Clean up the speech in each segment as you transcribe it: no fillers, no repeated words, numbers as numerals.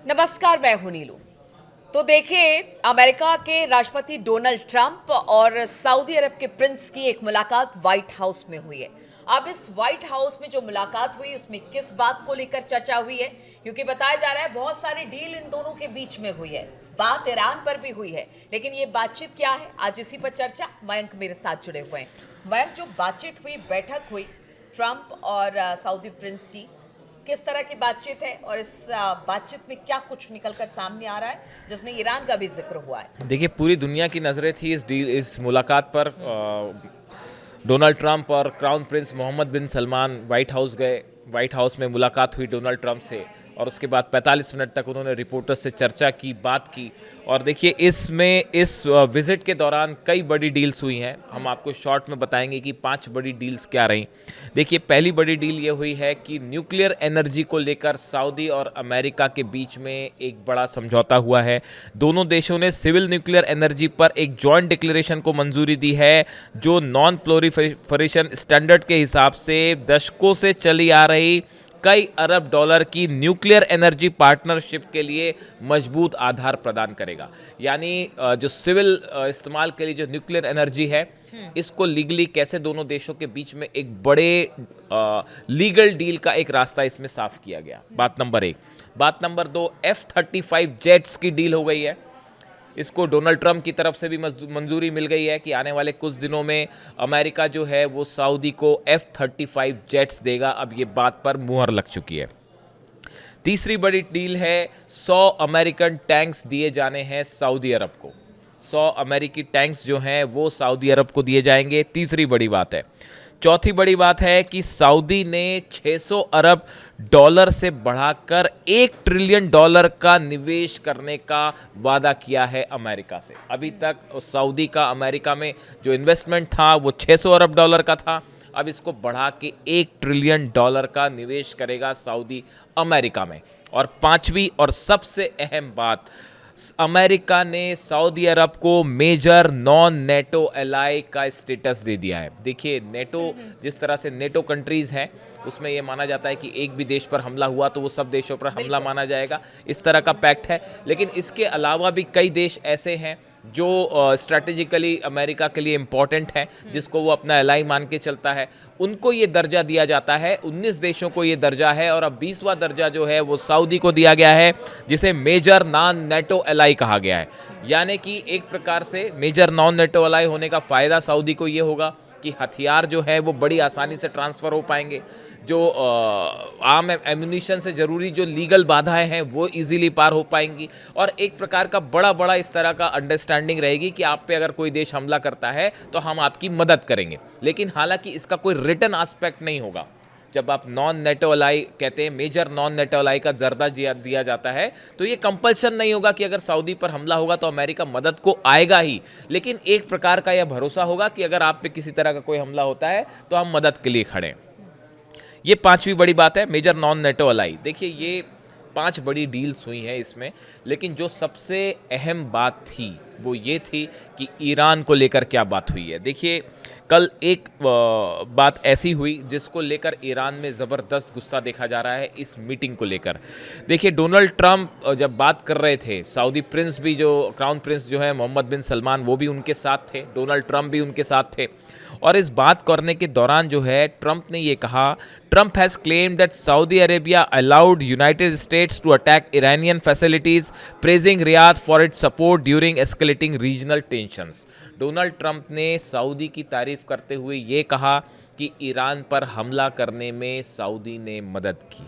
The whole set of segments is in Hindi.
नमस्कार, मैं हूं नीलू। तो देखिए, अमेरिका के राष्ट्रपति डोनाल्ड ट्रंप और सऊदी अरब के प्रिंस की एक मुलाकात व्हाइट हाउस में हुई है। अब इस व्हाइट हाउस में जो मुलाकात हुई उसमें किस बात को लेकर चर्चा हुई है, क्योंकि बताया जा रहा है बहुत सारी डील इन दोनों के बीच में हुई है। बात ईरान पर भी हुई है, लेकिन ये बातचीत क्या है, आज इसी पर चर्चा। मयंक मेरे साथ जुड़े हुए हैं। मयंक, जो बातचीत हुई, बैठक हुई ट्रंप और सऊदी प्रिंस की, किस तरह की बातचीत है और इस बातचीत में क्या कुछ निकलकर सामने आ रहा है, जिसमें ईरान का भी जिक्र हुआ है? देखिए, पूरी दुनिया की नज़रें थी इस मुलाकात पर। डोनाल्ड ट्रंप और क्राउन प्रिंस मोहम्मद बिन सलमान वाइट हाउस गए। वाइट हाउस में मुलाकात हुई डोनाल्ड ट्रंप से, और उसके बाद 45 मिनट तक उन्होंने रिपोर्टर्स से चर्चा की, बात की। और देखिए, इस विजिट के दौरान कई बड़ी डील्स हुई हैं। हम आपको शॉर्ट में बताएंगे कि 5 बड़ी डील्स क्या रहीं। देखिए, पहली बड़ी डील ये हुई है कि न्यूक्लियर एनर्जी को लेकर सऊदी और अमेरिका के बीच में एक बड़ा समझौता हुआ है। दोनों देशों ने सिविल न्यूक्लियर एनर्जी पर एक जॉइंट डिक्लेरेशन को मंजूरी दी है, जो नॉन प्लोरिफरेशन स्टैंडर्ड के हिसाब से दशकों से चली आ रही कई अरब डॉलर की न्यूक्लियर एनर्जी पार्टनरशिप के लिए मजबूत आधार प्रदान करेगा। यानी जो सिविल इस्तेमाल के लिए जो न्यूक्लियर एनर्जी है, इसको लीगली कैसे दोनों देशों के बीच में एक बड़े लीगल डील का एक रास्ता इसमें साफ किया गया। बात नंबर 1। बात नंबर 2, F-35 जेट्स की डील हो गई है। इसको डोनाल्ड ट्रंप की तरफ से भी मंजूरी मिल गई है कि आने वाले कुछ दिनों में अमेरिका जो है वो सऊदी को F-35 जेट्स देगा। अब ये बात पर मुहर लग चुकी है। तीसरी बड़ी डील है, 100 अमेरिकन टैंक्स दिए जाने हैं सऊदी अरब को। 100 अमेरिकी टैंक्स जो हैं वो सऊदी अरब को दिए जाएंगे। तीसरी बड़ी बात है। चौथी बड़ी बात है कि सऊदी ने 600 अरब डॉलर से बढ़ाकर 1 ट्रिलियन डॉलर का निवेश करने का वादा किया है अमेरिका से। अभी तक सऊदी का अमेरिका में जो इन्वेस्टमेंट था वो 600 अरब डॉलर का था। अब इसको बढ़ा के 1 ट्रिलियन डॉलर का निवेश करेगा सऊदी अमेरिका में। और पांचवी और सबसे अहम बात, अमेरिका ने सऊदी अरब को मेजर नॉन नेटो एलाई का स्टेटस दे दिया है। देखिए, नेटो, जिस तरह से नेटो कंट्रीज़ हैं उसमें ये माना जाता है कि एक भी देश पर हमला हुआ तो वो सब देशों पर हमला माना जाएगा, इस तरह का पैक्ट है। लेकिन इसके अलावा भी कई देश ऐसे हैं जो स्ट्रैटेजिकली अमेरिका के लिए इम्पॉर्टेंट है, जिसको वो अपना एलाई मान के चलता है। उनको ये दर्जा दिया जाता है। 19 देशों को ये दर्जा है, और अब 20वां दर्जा जो है वो सऊदी को दिया गया है, जिसे मेजर नॉन नेटो एलाई कहा गया है। यानी कि एक प्रकार से मेजर नॉन नेटो एलाई होने का फ़ायदा सऊदी को ये होगा कि हथियार जो है वो बड़ी आसानी से ट्रांसफ़र हो पाएंगे। जो आम एम्यूनिशन से ज़रूरी जो लीगल बाधाएं हैं वो इजीली पार हो पाएंगी। और एक प्रकार का बड़ा इस तरह का अंडरस्टैंडिंग रहेगी कि आप पे अगर कोई देश हमला करता है तो हम आपकी मदद करेंगे। लेकिन हालांकि इसका कोई रिटन एस्पेक्ट नहीं होगा। जब आप नॉन नेटो अलाई कहते हैं, मेजर नॉन नेटो अलाई का दर्जा दिया जाता है, तो ये कंपल्शन नहीं होगा कि अगर सऊदी पर हमला होगा तो अमेरिका मदद को आएगा ही। लेकिन एक प्रकार का यह भरोसा होगा कि अगर आप पे किसी तरह का कोई हमला होता है तो हम मदद के लिए खड़े हैं। ये पांचवी बड़ी बात है, मेजर नॉन नेटो अलाई। देखिए, ये 5 बड़ी डील्स हुई हैं इसमें, लेकिन जो सबसे अहम बात थी वो ये थी कि ईरान को लेकर क्या बात हुई है। देखिए, कल एक बात ऐसी हुई जिसको लेकर ईरान में ज़बरदस्त गुस्सा देखा जा रहा है इस मीटिंग को लेकर। देखिए, डोनाल्ड ट्रंप जब बात कर रहे थे, सऊदी प्रिंस भी, जो क्राउन प्रिंस जो है मोहम्मद बिन सलमान, वो भी उनके साथ थे, डोनाल्ड ट्रंप भी उनके साथ थे। और इस बात करने के दौरान जो है ट्रंप ने ये कहा, Trump has claimed that Saudi Arabia allowed United States to attack Iranian facilities, praising Riyadh for its support during escalating regional tensions. Donald Trump ने सऊदी की तारीफ करते हुए ये कहा कि ईरान पर हमला करने में सऊदी ने मदद की।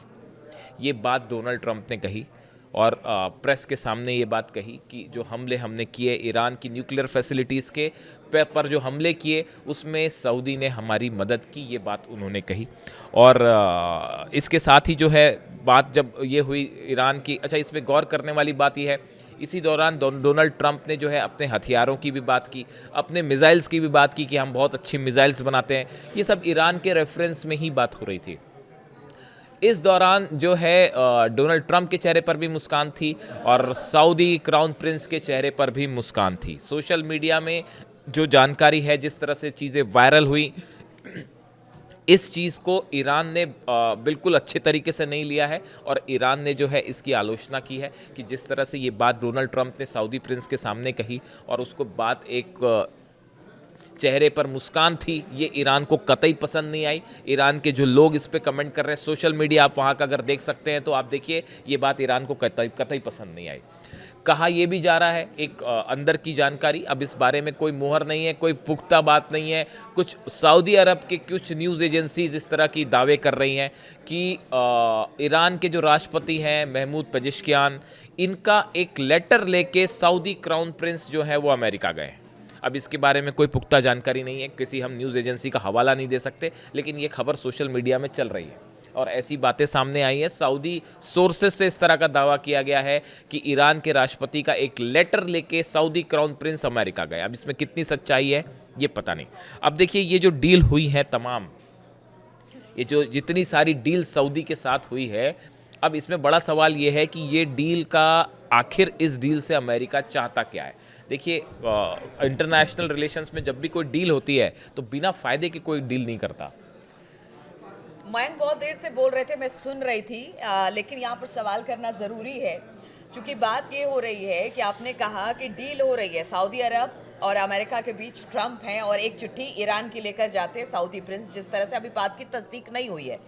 ये बात डोनाल्ड ट्रंप ने कही, और प्रेस के सामने ये बात कही कि जो हमले हमने किए ईरान की न्यूक्लियर फैसिलिटीज़ के पर जो हमले किए उसमें सऊदी ने हमारी मदद की, ये बात उन्होंने कही। और इसके साथ ही जो है बात जब ये हुई ईरान की, अच्छा, इसमें गौर करने वाली बात यह है, इसी दौरान डोनाल्ड ट्रंप ने जो है अपने हथियारों की भी बात की, अपने मिसाइल्स की भी बात की कि हम बहुत अच्छी मिसाइल्स बनाते हैं। ये सब ईरान के रेफरेंस में ही बात हो रही थी। इस दौरान जो है डोनाल्ड ट्रंप के चेहरे पर भी मुस्कान थी, और सऊदी क्राउन प्रिंस के चेहरे पर भी मुस्कान थी। सोशल मीडिया में जो जानकारी है, जिस तरह से चीज़ें वायरल हुई, इस चीज़ को ईरान ने बिल्कुल अच्छे तरीके से नहीं लिया है और ईरान ने जो है इसकी आलोचना की है कि जिस तरह से ये बात डोनाल्ड ट्रंप ने सऊदी प्रिंस के सामने कही और उसको बात एक चेहरे पर मुस्कान थी, ये ईरान को कतई पसंद नहीं आई। ईरान के जो लोग इस पे कमेंट कर रहे हैं, सोशल मीडिया आप वहाँ का अगर देख सकते हैं तो आप देखिए ये बात ईरान को कतई पसंद नहीं आई। कहा यह भी जा रहा है, एक अंदर की जानकारी, अब इस बारे में कोई मोहर नहीं है, कोई पुख्ता बात नहीं है, कुछ सऊदी अरब के कुछ न्यूज़ एजेंसीज इस तरह की दावे कर रही हैं कि ईरान के जो राष्ट्रपति हैं महमूद पेजेश्कियान, इनका एक लेटर लेके सऊदी क्राउन प्रिंस जो है वो अमेरिका गए। अब इसके बारे में कोई पुख्ता जानकारी नहीं है, किसी हम न्यूज़ एजेंसी का हवाला नहीं दे सकते, लेकिन ये खबर सोशल मीडिया में चल रही है और ऐसी बातें सामने आई हैं। सऊदी सोर्सेस से इस तरह का दावा किया गया है कि ईरान के राष्ट्रपति का एक लेटर लेके सऊदी क्राउन प्रिंस अमेरिका गए। अब इसमें कितनी सच्चाई है ये पता नहीं। अब देखिए ये जो डील हुई है तमाम, ये जो जितनी सारी डील सऊदी के साथ हुई है, अब इसमें बड़ा सवाल ये है कि ये डील का आखिर इस डील से अमेरिका चाहता क्या है। देखिए इंटरनेशनल रिलेशंस में जब भी कोई डील होती है तो बिना फ़ायदे की कोई डील नहीं करता। मयंक बहुत देर से बोल रहे थे, मैं सुन रही थी, लेकिन यहाँ पर सवाल करना ज़रूरी है क्योंकि बात ये हो रही है कि आपने कहा कि डील हो रही है सऊदी अरब और अमेरिका के बीच, ट्रंप हैं और एक चिट्ठी ईरान की लेकर जाते हैं सऊदी प्रिंस, जिस तरह से अभी बात की तस्दीक नहीं हुई है,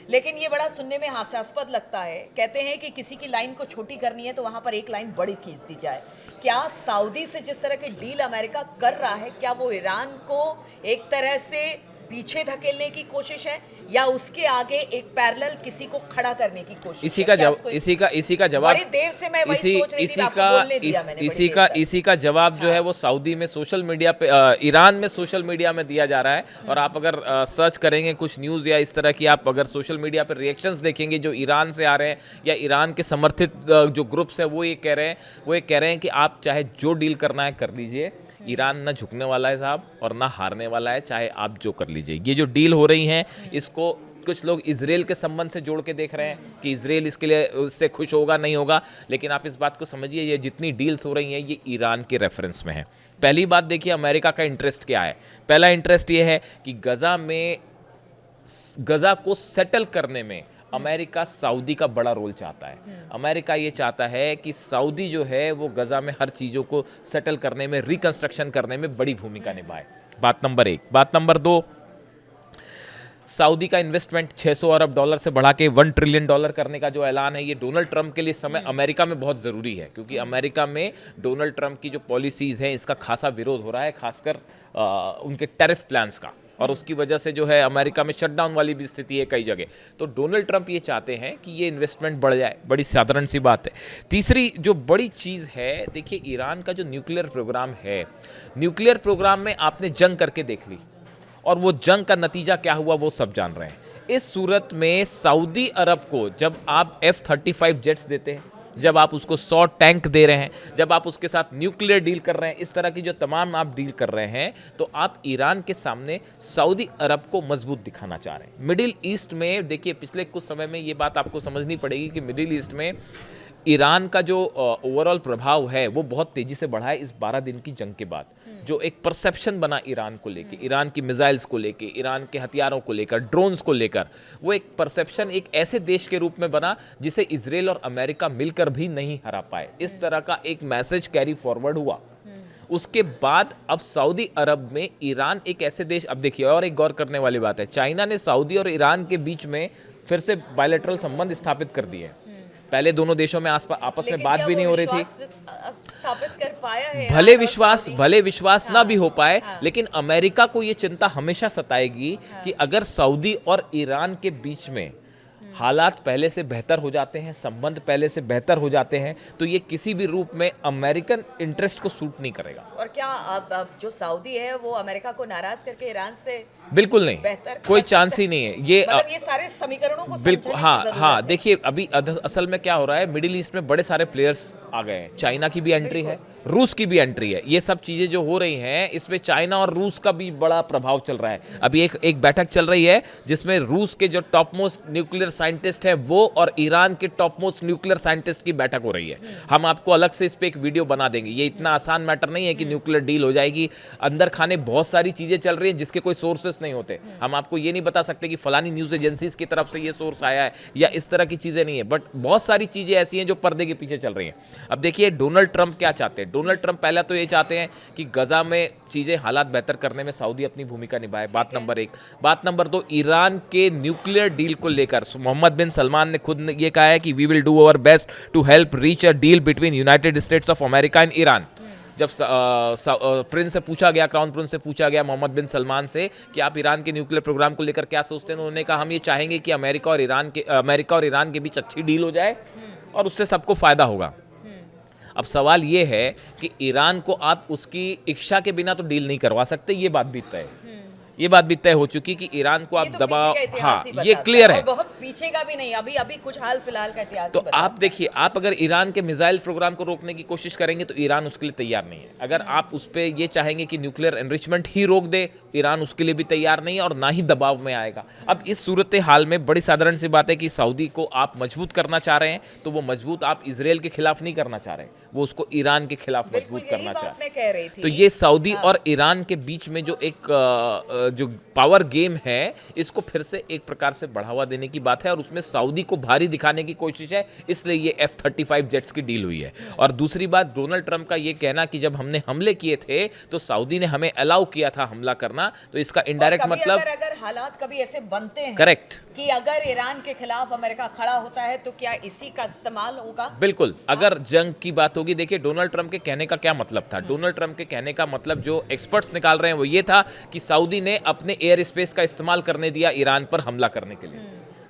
लेकिन ये बड़ा सुनने में हास्यास्पद लगता है। कहते हैं कि किसी की लाइन को छोटी करनी है तो वहाँ पर एक लाइन बड़ी खींच दी जाए। क्या सऊदी से जिस तरह की डील अमेरिका कर रहा है, क्या वो ईरान को एक तरह से पीछे धकेलने की कोशिश है या उसके आगे एक पैरेलल किसी को खड़ा करने की कोशिश? इसी का जवाब बड़ी देर से मैं वही सोच रही थी, आपको बोलने दिया मैंने। इसी का जवाब जो है वो सऊदी में सोशल मीडिया पे, ईरान में सोशल मीडिया में दिया जा रहा है। और आप अगर सर्च करेंगे कुछ न्यूज़ या इस तरह की, आप अगर सोशल मीडिया पर रिएक्शंस देखेंगे जो ईरान से आ रहे हैं या ईरान के समर्थित जो ग्रुप्स हैं, वो ये कह रहे हैं कि आप चाहे जो डील करना है कर लीजिए, ईरान ना झुकने वाला है साहब और ना हारने वाला है, चाहे आप जो कर लीजिए। ये जो डील हो रही हैं इसको कुछ लोग इजराइल के संबंध से जोड़ के देख रहे हैं कि इजराइल इसके लिए उससे खुश होगा नहीं होगा, लेकिन आप इस बात को समझिए ये जितनी डील्स हो रही हैं ये ईरान के रेफरेंस में है। पहली बात देखिए अमेरिका का इंटरेस्ट क्या है। पहला इंटरेस्ट ये है कि गजा को सेटल करने में अमेरिका सऊदी का बड़ा रोल चाहता है। अमेरिका ये चाहता है कि सऊदी जो है वो गजा में हर चीज़ों को सेटल करने में, रिकंस्ट्रक्शन करने में बड़ी भूमिका निभाए। बात नंबर 1। बात नंबर 2, सऊदी का इन्वेस्टमेंट 600 अरब डॉलर से बढ़ा के 1 ट्रिलियन डॉलर करने का जो ऐलान है, ये डोनाल्ड ट्रंप के लिए समय अमेरिका में बहुत ज़रूरी है क्योंकि अमेरिका में डोनाल्ड ट्रंप की जो पॉलिसीज़ हैं इसका खासा विरोध हो रहा है, खासकर उनके टैरिफ प्लान्स का, और उसकी वजह से जो है अमेरिका में शटडाउन वाली भी स्थिति है कई जगह। तो डोनाल्ड ट्रंप ये चाहते हैं कि ये इन्वेस्टमेंट बढ़ जाए, बड़ी साधारण सी बात है। तीसरी जो बड़ी चीज़ है, देखिए ईरान का जो न्यूक्लियर प्रोग्राम है, न्यूक्लियर प्रोग्राम में आपने जंग करके देख ली और वो जंग का नतीजा क्या हुआ वो सब जान रहे हैं। इस सूरत में सऊदी अरब को जब आप F-35 जेट्स देते हैं, जब आप उसको 100 टैंक दे रहे हैं, जब आप उसके साथ न्यूक्लियर डील कर रहे हैं, इस तरह की जो तमाम आप डील कर रहे हैं, तो आप ईरान के सामने सऊदी अरब को मजबूत दिखाना चाह रहे हैं। मिडिल ईस्ट में देखिए पिछले कुछ समय में ये बात आपको समझनी पड़ेगी कि मिडिल ईस्ट में ईरान का जो ओवरऑल प्रभाव है वो बहुत तेज़ी से बढ़ा है इस 12 दिन की जंग के बाद। जो एक परसेप्शन बना ईरान को लेके, ईरान की मिसाइल्स को लेके, ईरान के हथियारों को लेकर, ड्रोन्स को लेकर, वो एक परसेप्शन एक ऐसे देश के रूप में बना जिसे इजराइल और अमेरिका मिलकर भी नहीं हरा पाए। इस तरह का एक मैसेज कैरी फॉरवर्ड हुआ। उसके बाद अब सऊदी अरब में ईरान एक ऐसे देश, अब देखिए और एक गौर करने वाली बात है, चाइना ने सऊदी और ईरान के बीच में फिर से बायलैटरल संबंध स्थापित कर दिए। पहले दोनों देशों में आपस में बात भी नहीं हो रही थी। स्थापित कर पाया है, भले विश्वास ना भी हो पाए, लेकिन अमेरिका को ये चिंता हमेशा सताएगी कि अगर सऊदी और ईरान के बीच में हालात पहले से बेहतर हो जाते हैं, संबंध पहले से बेहतर हो जाते हैं, तो ये किसी भी रूप में अमेरिकन इंटरेस्ट को सूट नहीं करेगा। और क्या अब जो सऊदी है वो अमेरिका को नाराज करके ईरान से बिल्कुल नहीं, कोई चांस ही नहीं है। ये मतलब ये सारे समीकरणों को बिल्कुल, हाँ देखिए अभी असल में क्या हो रहा है, मिडिल ईस्ट में बड़े सारे प्लेयर्स आ गए हैं। चाइना की भी एंट्री है, रूस की भी एंट्री है। ये सब चीज़ें जो हो रही हैं इसमें चाइना और रूस का भी बड़ा प्रभाव चल रहा है। अभी एक बैठक चल रही है जिसमें रूस के जो टॉप मोस्ट न्यूक्लियर साइंटिस्ट हैं वो और ईरान के टॉप मोस्ट न्यूक्लियर साइंटिस्ट की बैठक हो रही है। हम आपको अलग से इस पर एक वीडियो बना देंगे। ये इतना आसान मैटर नहीं है कि न्यूक्लियर डील हो जाएगी। अंदर खाने बहुत सारी चीज़ें चल रही हैं जिसके कोई सोर्सेस नहीं होते। हम आपको ये नहीं बता सकते कि फलानी न्यूज़ एजेंसीज की तरफ से ये सोर्स आया है या इस तरह की चीज़ें नहीं है, बट बहुत सारी चीज़ें ऐसी हैं जो पर्दे के पीछे चल रही हैं। अब देखिए डोनाल्ड ट्रंप क्या चाहते हैं। डोनाल्ड ट्रंप पहला तो ये चाहते हैं कि गजा में चीज़ें हालात बेहतर करने में सऊदी अपनी भूमिका निभाए, बात नंबर 1। बात नंबर 2, ईरान के न्यूक्लियर डील को लेकर मोहम्मद बिन सलमान ने खुद ये कहा है कि we will do our best to help reach a deal between United States of America and Iran. जब प्रिंस से पूछा गया, क्राउन प्रिंस से पूछा गया मोहम्मद बिन सलमान से कि आप ईरान के न्यूक्लियर प्रोग्राम को लेकर क्या सोचते हैं, उन्होंने कहा हम ये चाहेंगे कि अमेरिका और ईरान के बीच अच्छी डील हो जाए और उससे सबको फायदा होगा। अब सवाल ये है कि ईरान को आप उसकी इच्छा के बिना तो डील नहीं करवा सकते, ये बात भी तय है। ये बात भी तय हो चुकी कि ईरान को आप तो दबाव, पीछे का हाँ इतिहास ही ये बताता क्लियर है, है। और बहुत पीछे का भी नहीं, अभी अभी कुछ हाल फिलहाल का इतिहास तो ही बताता आप देखिए, आप अगर ईरान के मिसाइल प्रोग्राम को रोकने की कोशिश करेंगे तो ईरान उसके लिए तैयार नहीं है। अगर आप उस पर ये चाहेंगे कि न्यूक्लियर एनरिचमेंट ही रोक दे, ईरान उसके लिए भी तैयार नहीं है और ना ही दबाव में आएगा। अब इस सूरत हाल में बड़ी साधारण सी बात है कि सऊदी को आप मजबूत करना चाह रहे हैं तो वो मजबूत आप इसराइल के खिलाफ नहीं करना चाह रहे, वो उसको ईरान के खिलाफ मजबूत करना चाह रहे। मैं कह रही थी। तो ये सऊदी और ईरान के बीच में जो एक जो पावर गेम है इसको फिर से एक प्रकार से बढ़ावा देने की बात है और उसमें सऊदी को भारी दिखाने की कोशिश है, इसलिए ये F-35 जेट्स की डील हुई है। और दूसरी बात, डोनाल्ड ट्रंप का ये कहना कि जब हमने हमले किए थे तो सऊदी ने हमें अलाउ किया था हमला करना, तो इसका इनडायरेक्ट मतलब अगर हालात कभी ऐसे बनते हैं करेक्ट कि अगर ईरान के खिलाफ अमेरिका खड़ा होता है तो क्या इसी का इस्तेमाल होगा? बिल्कुल, अगर जंग की बात होगी। देखिए डोनाल्ड ट्रंप के कहने का क्या मतलब था। डोनाल्ड ट्रंप के कहने का मतलब जो एक्सपर्ट्स निकाल रहे हैं वो ये था कि सऊदी ने अपने एयर स्पेस का इस्तेमाल करने दिया ईरान पर हमला करने के लिए।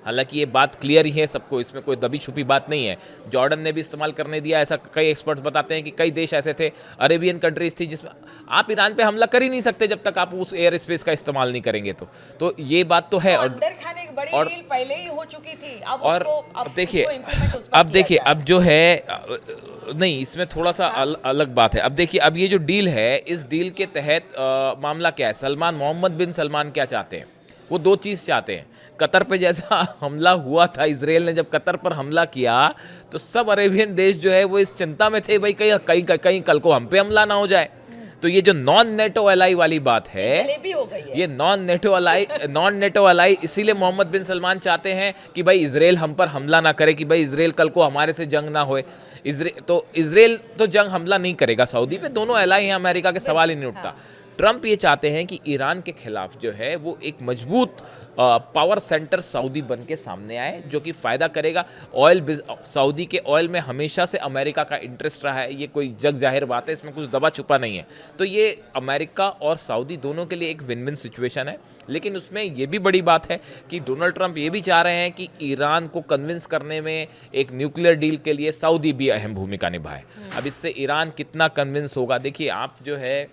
हालांकि ये बात क्लियर ही है सबको, इसमें कोई दबी छुपी बात नहीं है। जॉर्डन ने भी इस्तेमाल करने दिया, ऐसा कई एक्सपर्ट्स बताते हैं कि कई देश ऐसे थे, अरेबियन कंट्रीज थी जिसमें आप ईरान पे हमला कर ही नहीं सकते जब तक आप उस एयर स्पेस का इस्तेमाल नहीं करेंगे। तो ये बात तो है। अंदर खाने की बड़ी डील पहले ही हो चुकी थी। अब देखिए अब जो है नहीं, इसमें थोड़ा सा अलग बात है। अब देखिए, अब ये जो डील है, इस डील के तहत मामला क्या है। मोहम्मद बिन सलमान क्या चाहते हैं, वो 2 चीज़ चाहते हैं। कतर पे जैसा हमला हुआ था, इसराइल ने जब कतर पर हमला किया तो सब अरेबियन देश जो है वो इस चिंता में थे, भाई कहीं कल को हम पे हमला ना हो जाए। तो ये जो नॉन नेटो अलाई वाली बात है, जलेबी हो गई है। ये नॉन नेटो अलाई इसीलिए मोहम्मद बिन सलमान चाहते हैं कि भाई इसराइल हम पर हमला ना करे, कि भाई इसराइल कल को हमारे से जंग ना होए। इसराइल तो जंग हमला नहीं करेगा सऊदी पे, दोनों अलाई हैं, अमेरिका के सवाल ही नहीं उठता। ट्रंप ये चाहते हैं कि ईरान के खिलाफ जो है वो एक मजबूत पावर सेंटर सऊदी बन के सामने आए, जो कि फ़ायदा करेगा। सऊदी के ऑयल में हमेशा से अमेरिका का इंटरेस्ट रहा है, ये कोई जग जाहिर बात है, इसमें कुछ दबा छुपा नहीं है। तो ये अमेरिका और सऊदी दोनों के लिए एक विन विन सिचुएशन है। लेकिन उसमें ये भी बड़ी बात है कि डोनाल्ड ट्रंप ये भी चाह रहे हैं कि ईरान को कन्विंस करने में एक न्यूक्लियर डील के लिए सऊदी भी अहम भूमिका निभाए। अब इससे ईरान कितना कन्विंस होगा, देखिए आप जो है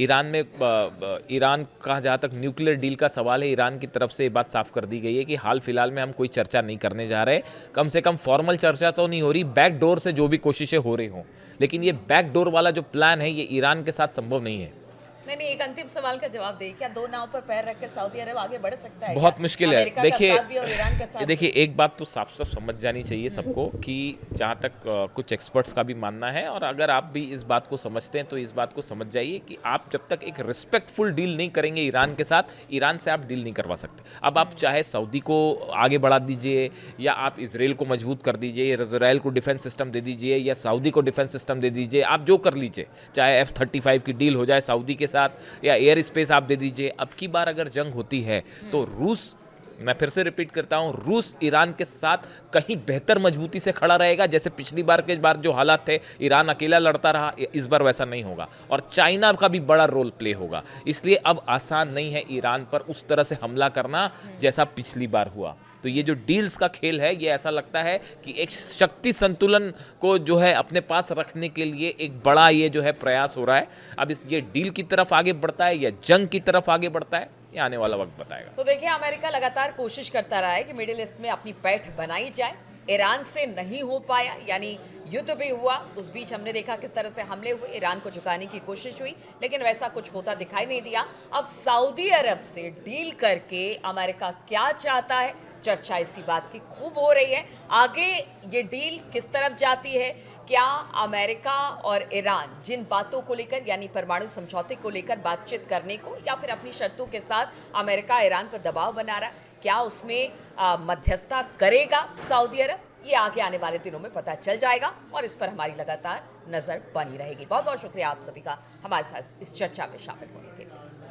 ईरान का जहाँ तक न्यूक्लियर डील का सवाल है, ईरान की तरफ से ये बात साफ कर दी गई है कि हाल फिलहाल में हम कोई चर्चा नहीं करने जा रहे। कम से कम फॉर्मल चर्चा तो नहीं हो रही, बैक डोर से जो भी कोशिशें हो रही हों, लेकिन ये बैक डोर वाला जो प्लान है ये ईरान के साथ संभव नहीं है। नहीं, एक अंतिम सवाल का जवाब दे, क्या 2 नाव पर पैर रख कर सऊदी अरब आगे बढ़ सकता है? बहुत मुश्किल है। देखिए एक बात तो साफ साफ समझ जानी चाहिए सबको कि जहाँ तक कुछ एक्सपर्ट्स का भी मानना है, और अगर आप भी इस बात को समझते हैं तो इस बात को समझ जाइए कि आप जब तक एक रिस्पेक्टफुल डील नहीं करेंगे ईरान के साथ, ईरान से आप डील नहीं करवा सकते। अब आप चाहे सऊदी को आगे बढ़ा दीजिए या आप इसराइल को मजबूत कर दीजिए, इसराइल को डिफेंस सिस्टम दे दीजिए या सऊदी को डिफेंस सिस्टम दे दीजिए, आप जो कर लीजिए, चाहे F-35 की डील हो जाए सऊदी के साथ या एयर स्पेस आप दे दीजिए। अब की बार अगर जंग होती है तो रूस, मैं फिर से रिपीट करता हूं, रूस ईरान के साथ कहीं बेहतर मजबूती से खड़ा रहेगा। जैसे पिछली बार के बार जो हालात थे, ईरान अकेला लड़ता रहा, इस बार वैसा नहीं होगा और चाइना का भी बड़ा रोल प्ले होगा। इसलिए अब आसान नहीं है ईरान पर उस तरह से हमला करना जैसा पिछली बार हुआ। तो ये जो डील्स का खेल है, ये ऐसा लगता है कि एक शक्ति संतुलन को जो है अपने पास रखने के लिए एक बड़ा ये जो है प्रयास हो रहा है। अब ये डील की तरफ आगे बढ़ता है या जंग की तरफ आगे बढ़ता है, ये आने वाला वक्त बताएगा। तो देखिए, अमेरिका लगातार कोशिश करता रहा है कि मिडिल ईस्ट में अपनी पैठ बनाई जाए। ईरान से नहीं हो पाया, यानी युद्ध भी हुआ, उस बीच हमने देखा किस तरह से हमले हुए, ईरान को झुकाने की कोशिश हुई, लेकिन वैसा कुछ होता दिखाई नहीं दिया। अब सऊदी अरब से डील करके अमेरिका क्या चाहता है, चर्चा इसी बात की खूब हो रही है। आगे ये डील किस तरफ जाती है? क्या अमेरिका और ईरान जिन बातों को लेकर यानी परमाणु समझौते को लेकर बातचीत करने को या फिर अपनी शर्तों के साथ अमेरिका ईरान पर दबाव बना रहा है, क्या उसमें मध्यस्थता करेगा सऊदी अरब? ये आगे आने वाले दिनों में पता चल जाएगा और इस पर हमारी लगातार नजर बनी रहेगी। बहुत बहुत शुक्रिया आप सभी का हमारे साथ इस चर्चा में शामिल होने के लिए।